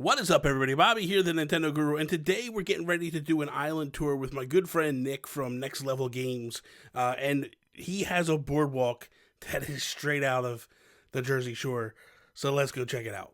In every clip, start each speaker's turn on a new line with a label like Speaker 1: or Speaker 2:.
Speaker 1: What is up, everybody? Bobby here, the Nintendo Guru, and today we're getting ready to do an island tour with my good friend Nick from Next Level Games, and he has a boardwalk that is straight out of the Jersey Shore, so let's go check it out.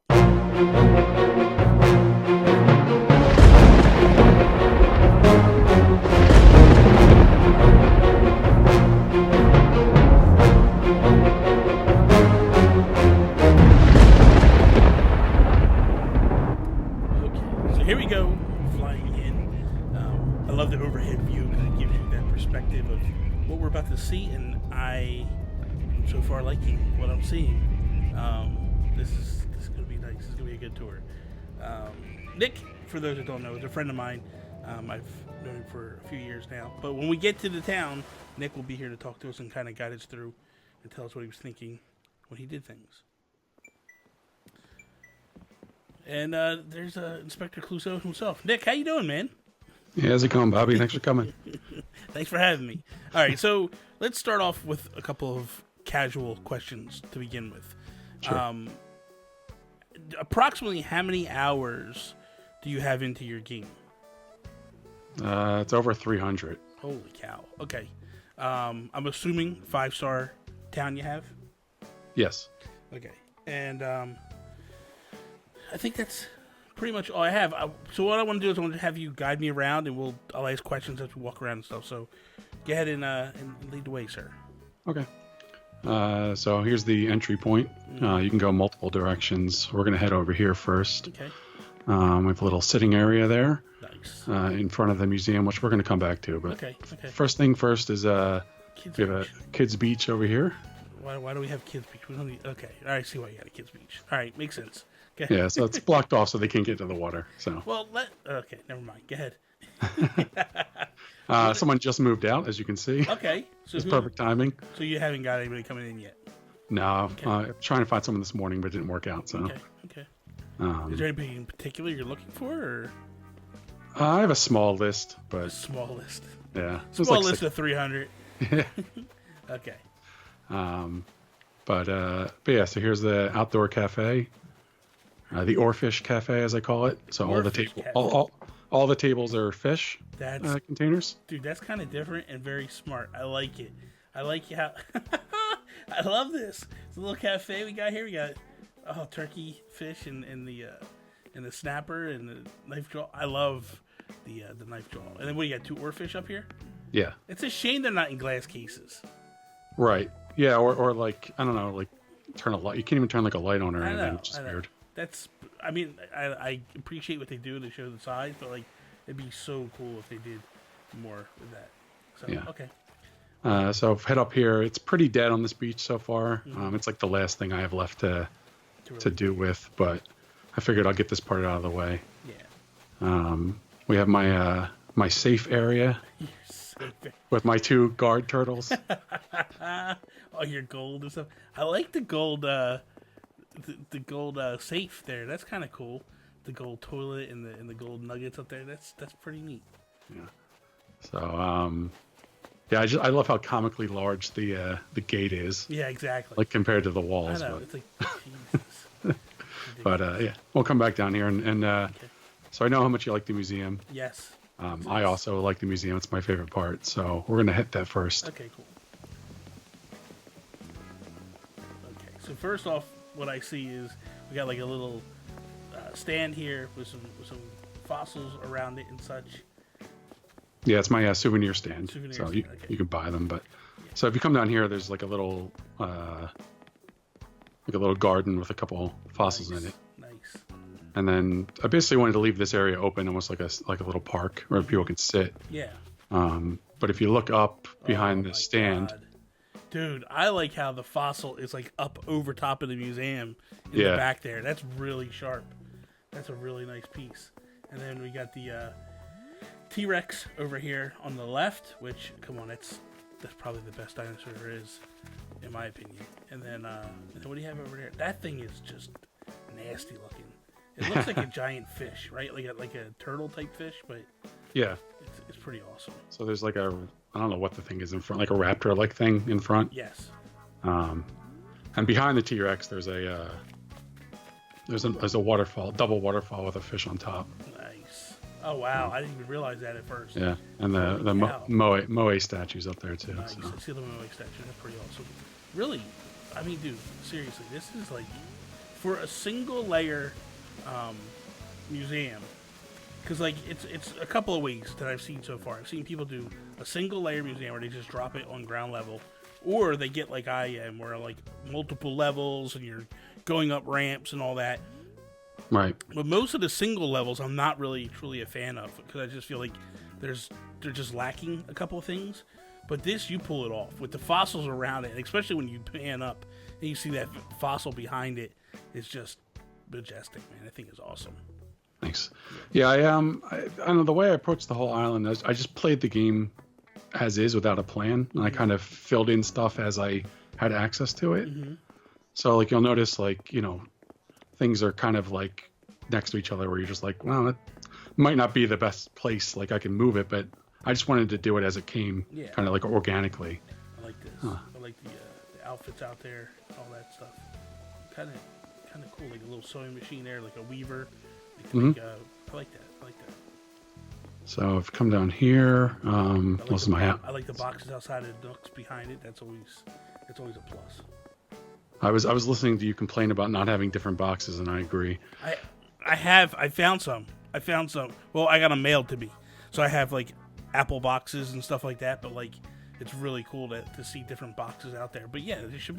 Speaker 1: Here we go, flying in. I love the overhead view because it gives you that perspective of what we're about to see, and I am so far liking what I'm seeing. This is going to be nice. This is going to be a good tour. Nick, for those that don't know, is a friend of mine. I've known him for a few years now. But when we get to the town, Nick will be here to talk to us and kind of guide us through and tell us what he was thinking when he did things. And there's Inspector Clouseau himself. Nick, how you doing, man?
Speaker 2: Yeah, how's it going, Bobby? Thanks for coming.
Speaker 1: Thanks for having me. All right, so let's start off with a couple of casual questions to begin with.
Speaker 2: Sure.
Speaker 1: Approximately how many hours do you have into your game?
Speaker 2: It's over 300.
Speaker 1: Holy cow. Okay. I'm assuming 5-star town you have?
Speaker 2: Yes.
Speaker 1: Okay. And I think that's pretty much all I have. So what I want to do is I want to have you guide me around, and I'll ask questions as we walk around and stuff. So go ahead and lead the way, sir.
Speaker 2: Okay. So here's the entry point. You can go multiple directions. We're going to head over here first.
Speaker 1: Okay.
Speaker 2: We have a little sitting area there.
Speaker 1: Nice.
Speaker 2: In front of the museum, which we're going to come back to. But
Speaker 1: Okay.
Speaker 2: first thing first is we
Speaker 1: Kids
Speaker 2: have a
Speaker 1: beach.
Speaker 2: kids beach over here.
Speaker 1: Why do we have kids beach? We don't need, okay. All right, I see why you had a kids beach. All right, makes sense. Okay.
Speaker 2: Yeah, so it's blocked off so they can't get to the water. So
Speaker 1: Well, okay, never mind. Go ahead.
Speaker 2: someone just moved out, as you can see.
Speaker 1: Okay. So
Speaker 2: It's perfect timing.
Speaker 1: So you haven't got anybody coming in yet?
Speaker 2: No,
Speaker 1: Okay.
Speaker 2: I'm trying to find someone this morning, but it didn't work out. So
Speaker 1: Okay. Is there anybody in particular you're looking for, or
Speaker 2: I have a small list,
Speaker 1: a
Speaker 2: but
Speaker 1: small list?
Speaker 2: yeah,
Speaker 1: Small list of 300. Okay.
Speaker 2: But yeah, so here's the outdoor cafe, the Oarfish Cafe, as I call it. So
Speaker 1: Oarfish Cafe.
Speaker 2: all the tables are fish
Speaker 1: That's
Speaker 2: containers.
Speaker 1: Dude, that's kind of different and very smart. I like it. I like how I love this. It's a little cafe we got here. We got turkey, fish, and the snapper and the knife jaw. I love the knife jaw. And then what, you got 2 oarfish up here?
Speaker 2: Yeah,
Speaker 1: It's a shame they're not in glass cases.
Speaker 2: right. Yeah, or like I don't know, like turn a light. You can't even turn like a light on or
Speaker 1: I
Speaker 2: anything,
Speaker 1: know.
Speaker 2: which is
Speaker 1: I know.
Speaker 2: weird.
Speaker 1: I appreciate what they do to show the size, but like it'd be so cool if they did more with that. So
Speaker 2: Yeah.
Speaker 1: okay.
Speaker 2: So head up here. It's pretty dead on this beach so far.
Speaker 1: Mm-hmm.
Speaker 2: It's like the last thing I have left to
Speaker 1: really
Speaker 2: do with, but I figured I'll get this part out of the way.
Speaker 1: Yeah.
Speaker 2: We have my safe area
Speaker 1: You're so bad.
Speaker 2: with my 2 guard turtles.
Speaker 1: All your gold and stuff. I like the gold, the gold safe there. That's kind of cool. The gold toilet and the gold nuggets up there. That's pretty neat.
Speaker 2: Yeah. So yeah, I love how comically large the gate is,
Speaker 1: Yeah, exactly.
Speaker 2: like compared to the
Speaker 1: I
Speaker 2: walls.
Speaker 1: know.
Speaker 2: But,
Speaker 1: It's like Jesus.
Speaker 2: yeah, we'll come back down here and
Speaker 1: Okay.
Speaker 2: so I know how much you like the museum.
Speaker 1: Yes.
Speaker 2: I also like the museum. It's my favorite part. So we're gonna hit that first.
Speaker 1: Okay, cool. Okay, so first off, what I see is we got like a little stand here with some fossils around it and such.
Speaker 2: Yeah, it's my souvenir stand.
Speaker 1: Souvenir
Speaker 2: so
Speaker 1: stand, okay.
Speaker 2: you can buy them, but so if you come down here, there's like a little garden with a couple fossils in it.
Speaker 1: Nice.
Speaker 2: And then I basically wanted to leave this area open, almost like a little park where people can sit.
Speaker 1: Yeah.
Speaker 2: But if you look up behind
Speaker 1: Oh,
Speaker 2: the
Speaker 1: my
Speaker 2: stand,
Speaker 1: God. Dude, I like how the fossil is like up over top of the museum in
Speaker 2: Yeah.
Speaker 1: the back there. That's really sharp. That's a really nice piece. And then we got the T-Rex over here on the left, which, come on, that's probably the best dinosaur there is, in my opinion. And then what do you have over there? That thing is just nasty looking. It looks like a giant fish, right? Like a turtle type fish, but
Speaker 2: yeah.
Speaker 1: it's pretty awesome.
Speaker 2: So there's like I don't know what the thing is in front, like a raptor-like thing in front.
Speaker 1: Yes.
Speaker 2: And behind the T-Rex, there's a There's a waterfall, double waterfall with a fish on top.
Speaker 1: Nice. Oh wow, I didn't even realize that at first.
Speaker 2: Yeah, and the Moe statue's up there too.
Speaker 1: Nice.
Speaker 2: So.
Speaker 1: I see the Moe statue. That's pretty awesome. Really, I mean, dude, seriously, this is like for a single layer museum. Because like it's a couple of ways that I've seen so far. I've seen people do a single layer museum where they just drop it on ground level, or they get like I am, where like multiple levels and you're going up ramps and all that.
Speaker 2: Right.
Speaker 1: But most of the single levels, I'm not really truly a fan of because I just feel like they're just lacking a couple of things. But this, you pull it off with the fossils around it, and especially when you pan up and you see that fossil behind it. It's just majestic, man. I think it's awesome.
Speaker 2: Thanks. Yeah, I don't know, the way I approached the whole island is I just played the game as is without a plan, and I kind of filled in stuff as I had access to it.
Speaker 1: Mm-hmm.
Speaker 2: So like you'll notice like, things are kind of like next to each other where you're just like, well, it might not be the best place, like I can move it, but I just wanted to do it as it came, kind of like organically.
Speaker 1: I like this. I like the outfits out there, all that stuff. Kind of cool, like a little sewing machine there, like a weaver. I like that. I like that.
Speaker 2: So if you come down here, this is my hat.
Speaker 1: I like the boxes outside of the nooks behind it. That's always a plus.
Speaker 2: I was listening to you complain about not having different boxes, and I agree.
Speaker 1: I found some. Well, I got them mailed to me, so I have like Apple boxes and stuff like that. But like, it's really cool to see different boxes out there. But yeah, you should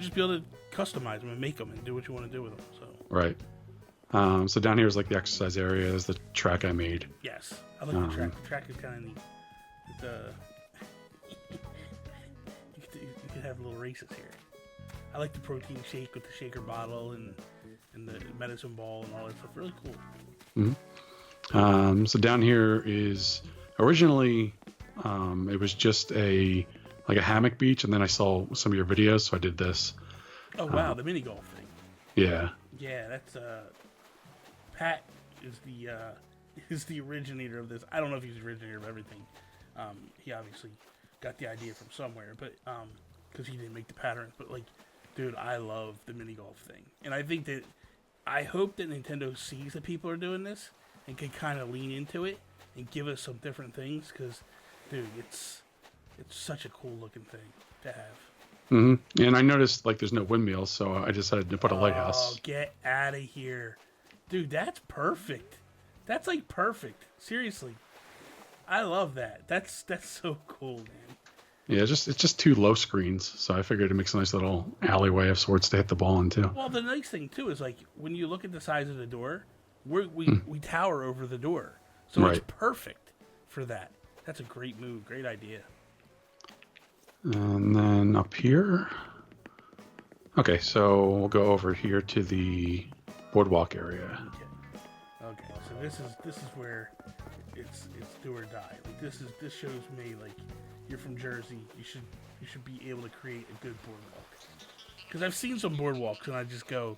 Speaker 1: just be able to customize them and make them and do what you want to do with them. So
Speaker 2: right. So down here is like the exercise area. Is the track I made.
Speaker 1: Yes, I like the track. The track is kind of neat. You could have little races here. I like the protein shake with the shaker bottle and the medicine ball and all that stuff. Really cool.
Speaker 2: Mm-hmm. So down here is originally it was just a hammock beach, and then I saw some of your videos, so I did this.
Speaker 1: Oh wow, the mini golf thing.
Speaker 2: Yeah.
Speaker 1: Yeah, that's Pat is the originator of this. I don't know if he's the originator of everything. He obviously got the idea from somewhere, but because he didn't make the patterns. But like, dude, I love the mini golf thing, and I hope that Nintendo sees that people are doing this and can kind of lean into it and give us some different things. Because, dude, it's such a cool looking thing to have.
Speaker 2: Mm-hmm. And I noticed like there's no windmills, so I decided to put a lighthouse.
Speaker 1: Oh, get out of here. Dude, that's perfect. That's like perfect. Seriously. I love that. That's so cool, man.
Speaker 2: Yeah, it's just two low screens, so I figured it makes a nice little alleyway of sorts to hit the ball into.
Speaker 1: Well, the nice thing too is like when you look at the size of the door, we tower over the door. So It's perfect for that. That's a great move, great idea.
Speaker 2: And then up here. Okay, so we'll go over here to the boardwalk area.
Speaker 1: Okay. So this is where it's do or die. Like this shows me like you're from Jersey. You should be able to create a good boardwalk. Because I've seen some boardwalks and I just go,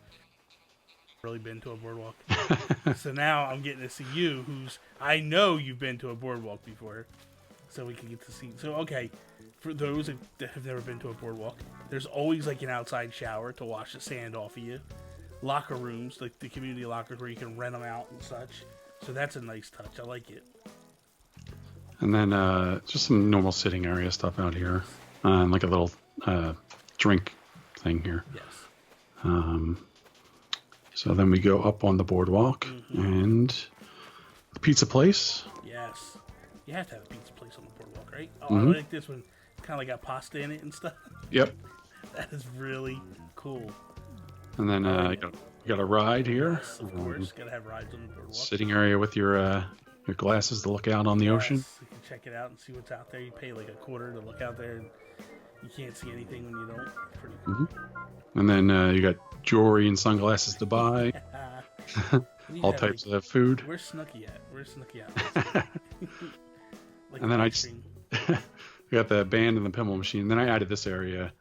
Speaker 1: really been to a boardwalk. So now I'm getting to see you, I know you've been to a boardwalk before, so we can get to see. So okay. For those that have never been to a boardwalk, there's always like an outside shower to wash the sand off of you. Locker rooms, like the community lockers where you can rent them out and such. So that's a nice touch. I like it.
Speaker 2: And then just some normal sitting area stuff out here. And like a little drink thing here.
Speaker 1: Yes.
Speaker 2: So then we go up on the boardwalk and the pizza place.
Speaker 1: Yes. You have to have a pizza place on the boardwalk, right? Oh, I like this one. Kind of like got pasta in it and stuff.
Speaker 2: Yep.
Speaker 1: That is really cool.
Speaker 2: And then you got a ride here.
Speaker 1: Yes, of course. Got to have rides on the boardwalk.
Speaker 2: Sitting area with your glasses to look out on the ocean.
Speaker 1: You can check it out and see what's out there. You pay like $0.25 to look out there, and you can't see anything when you don't. It's pretty cool.
Speaker 2: And then you got jewelry and sunglasses to buy. All types of food.
Speaker 1: Where's Snooki at? Like
Speaker 2: and then I just we got the band and the pinball machine. Then I added this area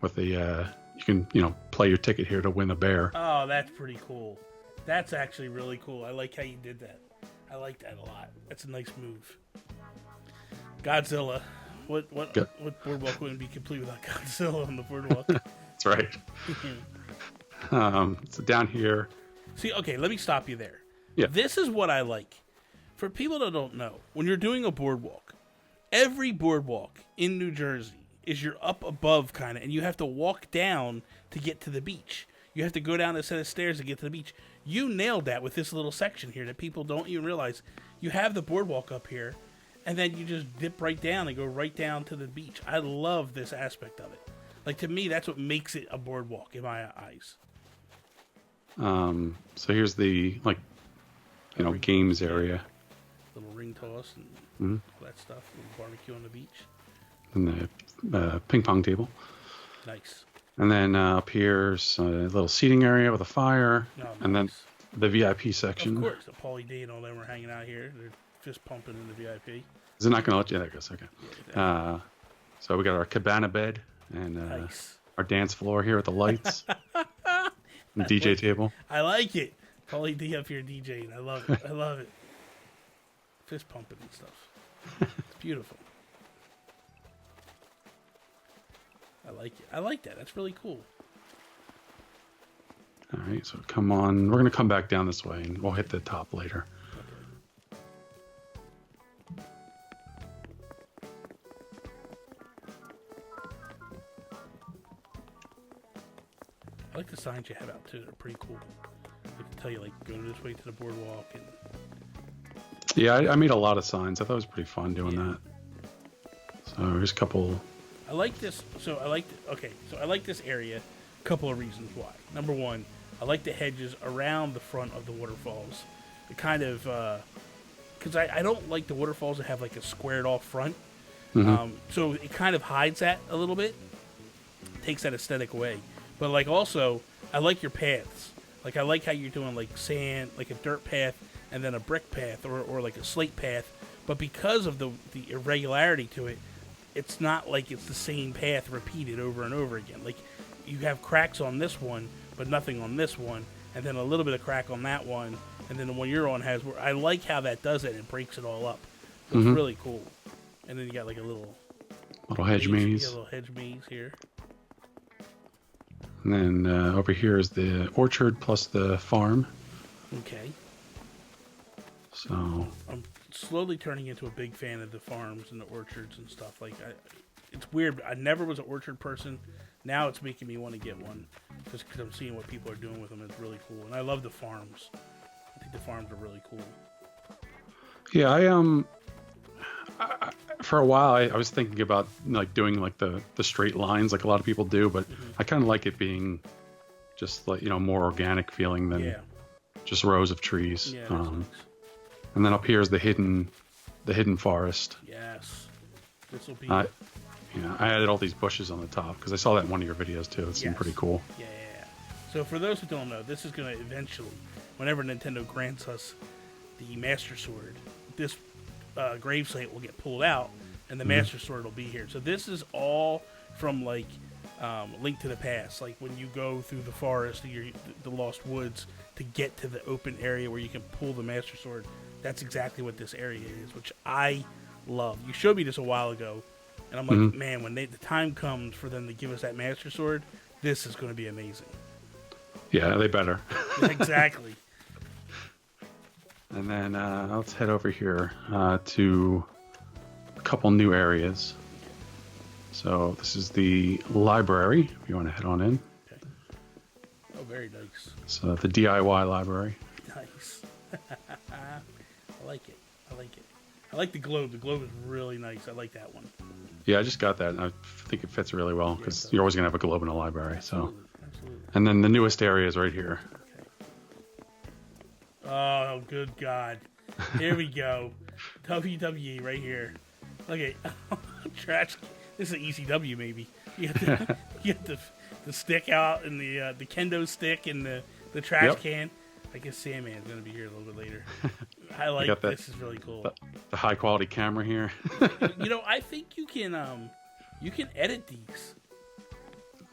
Speaker 2: with the you can play your ticket here to win a bear.
Speaker 1: Oh, that's pretty cool. That's actually really cool. I like how you did that. I like that a lot. That's a nice move. Godzilla. What boardwalk wouldn't be complete without Godzilla on the boardwalk?
Speaker 2: That's right. So down here.
Speaker 1: See, okay, let me stop you there.
Speaker 2: Yeah.
Speaker 1: This is what I like. For people that don't know, when you're doing a boardwalk, every boardwalk in New Jersey is you're up above kind of, and you have to walk down to get to the beach. You have to go down a set of stairs to get to the beach. You nailed that with this little section here that people don't even realize. You have the boardwalk up here, and then you just dip right down and go right down to the beach. I love this aspect of it. Like, to me, that's what makes it a boardwalk in my eyes.
Speaker 2: So here's the, like, games area.
Speaker 1: Little ring toss and all that stuff. Little barbecue on the beach.
Speaker 2: And the ping pong table.
Speaker 1: Nice.
Speaker 2: And then up here's a little seating area with a fire.
Speaker 1: Oh, nice.
Speaker 2: And then the VIP section.
Speaker 1: Of course, the Paulie D and all them were hanging out here. They're fist pumping in the VIP.
Speaker 2: Is it not going to let you? There it goes. Okay.
Speaker 1: Yeah,
Speaker 2: so we got our cabana bed and
Speaker 1: nice.
Speaker 2: Our dance floor here with the lights. And DJ table.
Speaker 1: I like it. Paulie D up here DJing. I love it. I love it. Fist pumping and stuff. It's beautiful. I like it. I like that. That's really cool.
Speaker 2: All right, so come on. We're going to come back down this way, and we'll hit the top later.
Speaker 1: Okay. I like the signs you have out, too. They're pretty cool. They can tell you, like, go this way to the boardwalk. And
Speaker 2: yeah, I made a lot of signs. I thought it was pretty fun doing that. So here's a couple...
Speaker 1: I like this. So I like this area. A couple of reasons why. Number one, I like the hedges around the front of the waterfalls. It kind of, because I don't like the waterfalls that have like a squared off front. So it kind of hides that a little bit. Takes that aesthetic away. But like also, I like your paths. Like I like how you're doing like sand, like a dirt path, and then a brick path or like a slate path. But because of the irregularity to it, it's not like it's the same path repeated over and over again. Like, you have cracks on this one, but nothing on this one, and then a little bit of crack on that one, and then the one you're on has... I like how that does it and breaks it all up. It's really cool. And then you got like a little
Speaker 2: hedge maze.
Speaker 1: Yeah, a little hedge maze here.
Speaker 2: And then over here is the orchard plus the farm.
Speaker 1: Okay.
Speaker 2: So...
Speaker 1: I'm slowly turning into a big fan of the farms and the orchards and stuff. Like, it's weird. I never was an orchard person. Now it's making me want to get one just because I'm seeing what people are doing with them. It's really cool, and I love the farms. I think the farms are really cool.
Speaker 2: Yeah, I for a while I was thinking about like doing like the straight lines like a lot of people do, but I kind of like it being just like more organic feeling than just rows of trees.
Speaker 1: Yeah, that's nice.
Speaker 2: And then up here is the hidden forest.
Speaker 1: Yes. This will be...
Speaker 2: I added all these bushes on the top because I saw that in one of your videos too. It seemed pretty cool.
Speaker 1: Yeah. So for those who don't know, this is going to eventually, whenever Nintendo grants us the Master Sword, this gravesite will get pulled out and the Master Sword will be here. So this is all from like Link to the Past. Like when you go through the forest, the Lost Woods, to get to the open area where you can pull the Master Sword. That's exactly what this area is, which I love. You showed me this a while ago, and I'm like, man, when the time comes for them to give us that Master Sword, this is going to be amazing.
Speaker 2: Yeah, they better.
Speaker 1: Exactly.
Speaker 2: And then let's head over here to a couple new areas. So this is the library, if you want to head on in.
Speaker 1: Okay. Oh, very nice.
Speaker 2: So the DIY library.
Speaker 1: Nice. I like it. I like the globe. The globe is really nice. I like that one.
Speaker 2: Yeah, I just got that. I think it fits really well because you're always going to have a globe in a library.
Speaker 1: Absolutely.
Speaker 2: And then the newest area is right here.
Speaker 1: Okay. Oh, good God. Here we go. WWE right here. Look at trash. This is an ECW maybe. You get the stick out and the kendo stick and the trash can. I guess Sandman's going to be here a little bit later. I like that. This is really cool.
Speaker 2: The high quality camera here.
Speaker 1: I think you can edit these.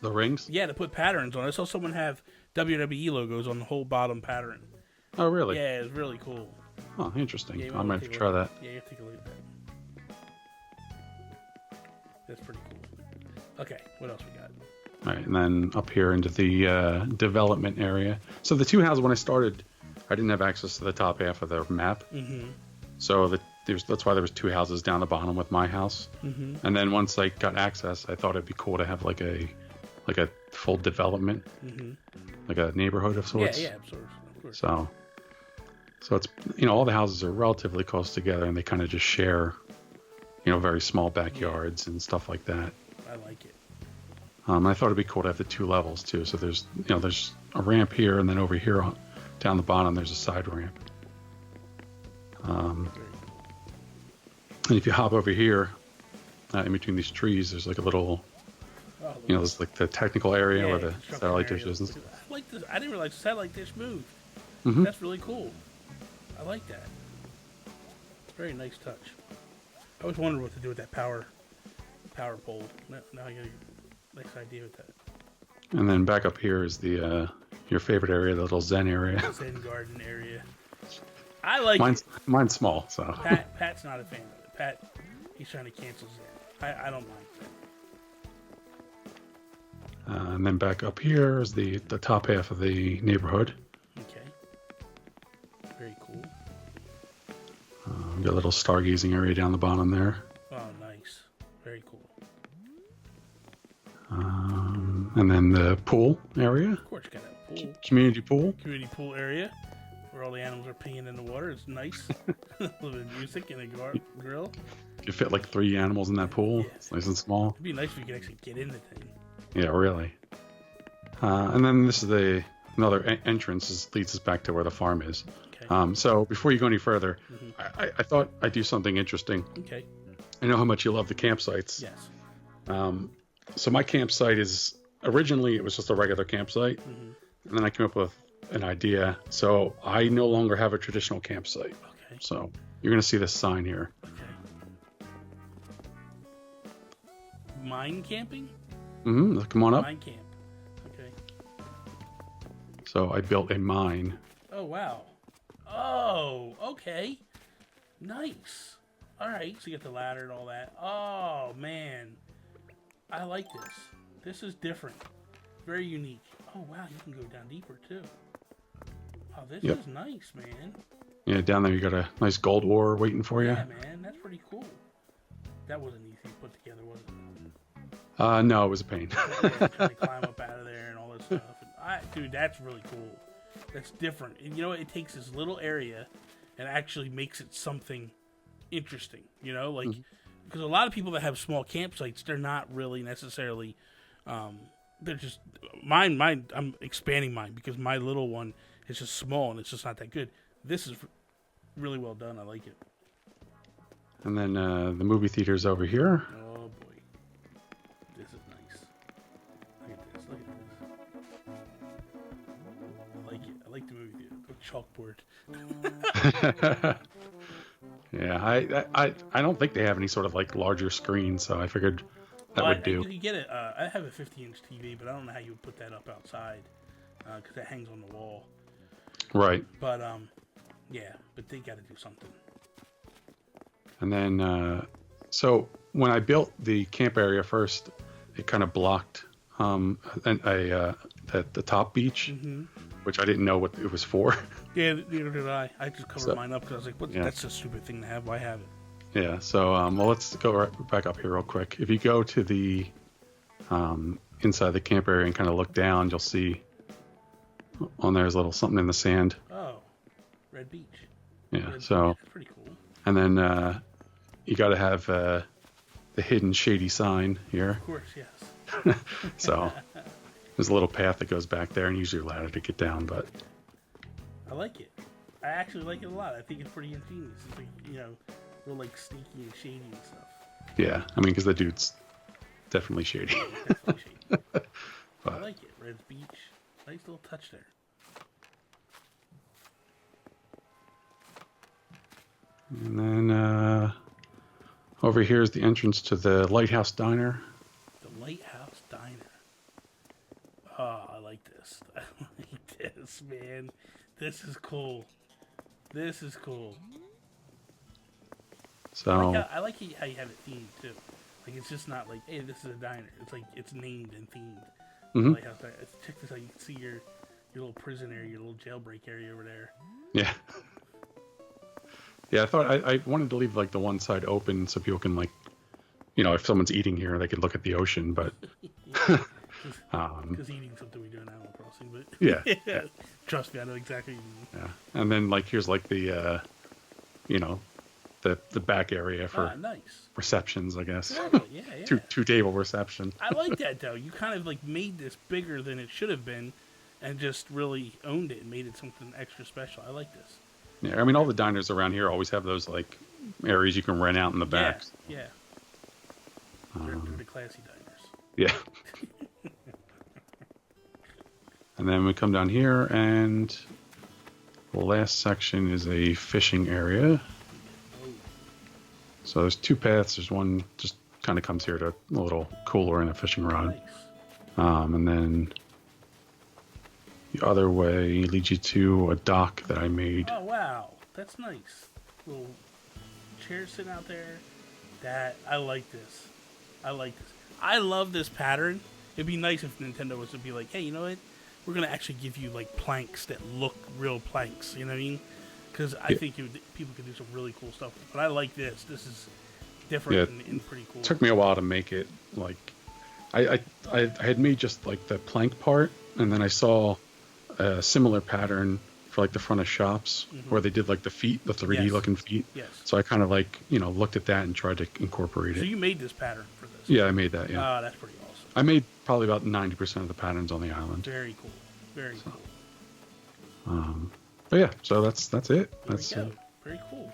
Speaker 2: The rings?
Speaker 1: Yeah, to put patterns on. I saw someone have WWE logos on the whole bottom pattern.
Speaker 2: Oh, really?
Speaker 1: Yeah, it's really cool.
Speaker 2: Oh, interesting.
Speaker 1: Yeah,
Speaker 2: I might have to try that.
Speaker 1: Yeah, you have to take a look at that. That's pretty cool. Okay, what else we got?
Speaker 2: Right, and then up here into the development area. So the two houses, when I started, I didn't have access to the top half of the map.
Speaker 1: Mm-hmm.
Speaker 2: So that's why there was two houses down the bottom with my house.
Speaker 1: Mm-hmm.
Speaker 2: And then once I got access, I thought it'd be cool to have like a full development, like a neighborhood of sorts.
Speaker 1: Yeah, of course.
Speaker 2: So it's, all the houses are relatively close together, and they kind of just share, very small backyards and stuff like that.
Speaker 1: I like it.
Speaker 2: I thought it'd be cool to have the two levels too. So there's a ramp here, and then over here down the bottom there's a side ramp. And if you hop over here, in between these trees, there's like a little, there's like the technical area where the satellite dish is.
Speaker 1: I like this. I didn't realize the satellite dish moved.
Speaker 2: Mm-hmm.
Speaker 1: That's really cool. I like that. Very nice touch. I always wondered what to do with that power pole. Now I got a nice idea with that.
Speaker 2: And then back up here is the your favorite area, the little Zen area.
Speaker 1: Zen garden area. I like
Speaker 2: mine's small, so.
Speaker 1: Pat's not a fan of it. Pat, he's trying to cancel Zen. I don't mind Zen.
Speaker 2: And then back up here is the top half of the neighborhood.
Speaker 1: Okay. Very cool.
Speaker 2: Got a little stargazing area down the bottom there.
Speaker 1: Oh, nice. Very cool.
Speaker 2: And then the pool area.
Speaker 1: Of course, got a pool.
Speaker 2: Community pool.
Speaker 1: Community pool area where all the animals are peeing in the water. It's nice. A little bit of music and a grill.
Speaker 2: You fit like 3 animals in that pool. Yeah. It's nice and small.
Speaker 1: It'd be nice if you could actually get in the thing.
Speaker 2: Yeah, really. And then this is another entrance. Leads us back to where the farm is. Okay. So before you go any further, I thought I'd do something interesting.
Speaker 1: Okay.
Speaker 2: I know how much you love the campsites.
Speaker 1: Yes.
Speaker 2: So my campsite is originally it was just a regular campsite, and then I came up with an idea. So I no longer have a traditional campsite.
Speaker 1: Okay.
Speaker 2: So you're gonna see this sign here.
Speaker 1: Okay. Mine camping?
Speaker 2: Come on up.
Speaker 1: Mine camp. Okay.
Speaker 2: So I built a mine.
Speaker 1: Oh wow. Oh, okay. Nice. All right. So you got the ladder and all that. Oh man, I like this. This is different. Very unique. Oh wow, you can go down deeper too. Oh, this is nice, man.
Speaker 2: Yeah, down there you got a nice gold ore waiting for you.
Speaker 1: Yeah, man, that's pretty cool. That wasn't easy to put together, was it?
Speaker 2: No, it was a pain.
Speaker 1: Yeah, trying to climb up out of there and all this stuff. Dude, that's really cool. That's different. And it takes this little area and actually makes it something interesting. Because a lot of people that have small campsites, they're not really necessarily. They're just mine. I'm expanding mine because my little one is just small and it's just not that good. This is really well done. I like it.
Speaker 2: And then the movie theater's over here.
Speaker 1: Oh boy, this is nice. Look at this. Look at this. I like it. I like the movie theater. Chalkboard.
Speaker 2: Yeah, I don't think they have any sort of like larger screen, so I figured that would do.
Speaker 1: You get it. I have a 50-inch TV, but I don't know how you would put that up outside because it hangs on the wall.
Speaker 2: Right.
Speaker 1: But yeah, but they got to do something.
Speaker 2: And then, so when I built the camp area first, it kind of blocked the top beach, which I didn't know what it was for.
Speaker 1: Yeah, neither did I. I just covered mine up because I was like, that's a stupid thing to have. Why have it?
Speaker 2: Yeah, so well, let's go right back up here real quick. If you go to the inside the camp area and kind of look down, you'll see on there's a little something in the sand.
Speaker 1: Oh, Red Beach.
Speaker 2: Yeah,
Speaker 1: Red
Speaker 2: so
Speaker 1: Beach. That's pretty cool.
Speaker 2: And then you got to have the hidden shady sign here.
Speaker 1: Of course, yes.
Speaker 2: So there's a little path that goes back there, and usually a ladder to get down, but
Speaker 1: I like it. I actually like it a lot. I think it's pretty ingenious. It's like, real like sneaky and shady and stuff.
Speaker 2: Yeah, I mean, because the dude's definitely shady.
Speaker 1: Definitely shady. I like it. Red Beach. Nice little touch there.
Speaker 2: And then over here is the entrance to the Lighthouse Diner.
Speaker 1: The Lighthouse Diner. Oh, I like this. I like this, man. This is cool. This is cool.
Speaker 2: So
Speaker 1: I like how you have it themed too. Like it's just not like, hey, this is a diner. It's like it's named and themed.
Speaker 2: Mm-hmm.
Speaker 1: Lighthouse. Check this out. You can see your little prison area, your little jailbreak area over there.
Speaker 2: Yeah. Yeah, I thought I wanted to leave like the one side open so people can like, if someone's eating here, they could look at the ocean. But
Speaker 1: because eating something we do in Animal Crossing, but
Speaker 2: yeah.
Speaker 1: Trust me, I know exactly what you mean.
Speaker 2: Yeah, and then like here's like the, the back area for
Speaker 1: nice
Speaker 2: receptions, I guess.
Speaker 1: Yeah.
Speaker 2: two table reception.
Speaker 1: I like that though. You kind of like made this bigger than it should have been, and just really owned it and made it something extra special. I like this.
Speaker 2: Yeah, I mean all the diners around here always have those like areas you can rent out in the back.
Speaker 1: Yeah. They're the classy diners.
Speaker 2: Yeah. And then we come down here, and the last section is a fishing area. So there's two paths. There's one just kind of comes here to a little cooler and a fishing rod.
Speaker 1: Nice.
Speaker 2: And then the other way leads you to a dock that I made.
Speaker 1: Oh, wow. That's nice. Little chairs sitting out there. I like this. I love this pattern. It'd be nice if Nintendo was to be like, hey, you know what? We're going to actually give you like planks that look real planks. You know what I mean? Because I think people could do some really cool stuff. But I like this. This is different and pretty cool.
Speaker 2: It took me a while to make it. Like, I had made just like the plank part, and then I saw a similar pattern for like the front of shops where they did like the feet, the 3D looking feet.
Speaker 1: Yes.
Speaker 2: So I kind of like, looked at that and tried to incorporate it.
Speaker 1: So you made this pattern for this?
Speaker 2: Yeah, I made that, yeah.
Speaker 1: Oh, that's pretty awesome.
Speaker 2: I made probably about 90% of the patterns on the island.
Speaker 1: Very cool. Very cool.
Speaker 2: But yeah, so that's it.
Speaker 1: Very cool.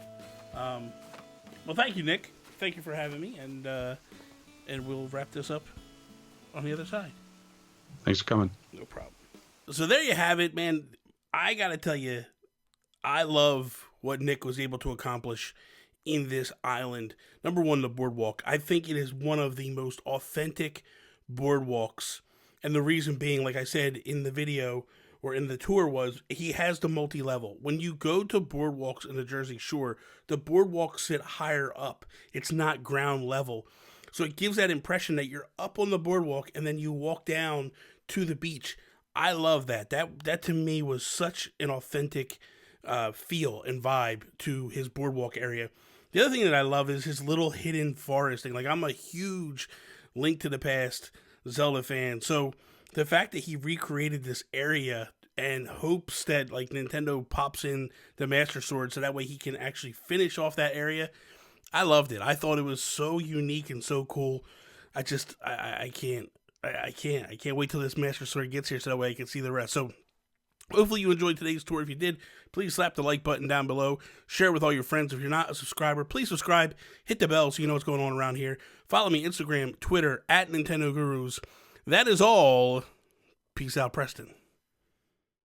Speaker 1: Well, thank you, Nick. Thank you for having me, and we'll wrap this up on the other side.
Speaker 2: Thanks for coming.
Speaker 1: No problem. So there you have it, man. I gotta tell you, I love what Nick was able to accomplish in this island. Number one, the boardwalk. I think it is one of the most authentic boardwalks, and the reason being, like I said in the video or in the tour, was he has the multi-level. When you go to boardwalks in the Jersey Shore, the boardwalks sit higher up. It's not ground level. So it gives that impression that you're up on the boardwalk and then you walk down to the beach. I love that. That to me was such an authentic feel and vibe to his boardwalk area. The other thing that I love is his little hidden forest thing. Like, I'm a huge Link to the Past Zelda fan. So the fact that he recreated this area and hopes that like Nintendo pops in the Master Sword so that way he can actually finish off that area, I loved it. I thought it was so unique and so cool. I can't wait till this Master Sword gets here so that way I can see the rest. So hopefully you enjoyed today's tour. If you did, please slap the like button down below. Share with all your friends. If you're not a subscriber, please subscribe. Hit the bell so you know what's going on around here. Follow me Instagram, Twitter, @Nintendo Gurus. That is all. Peace out, Preston.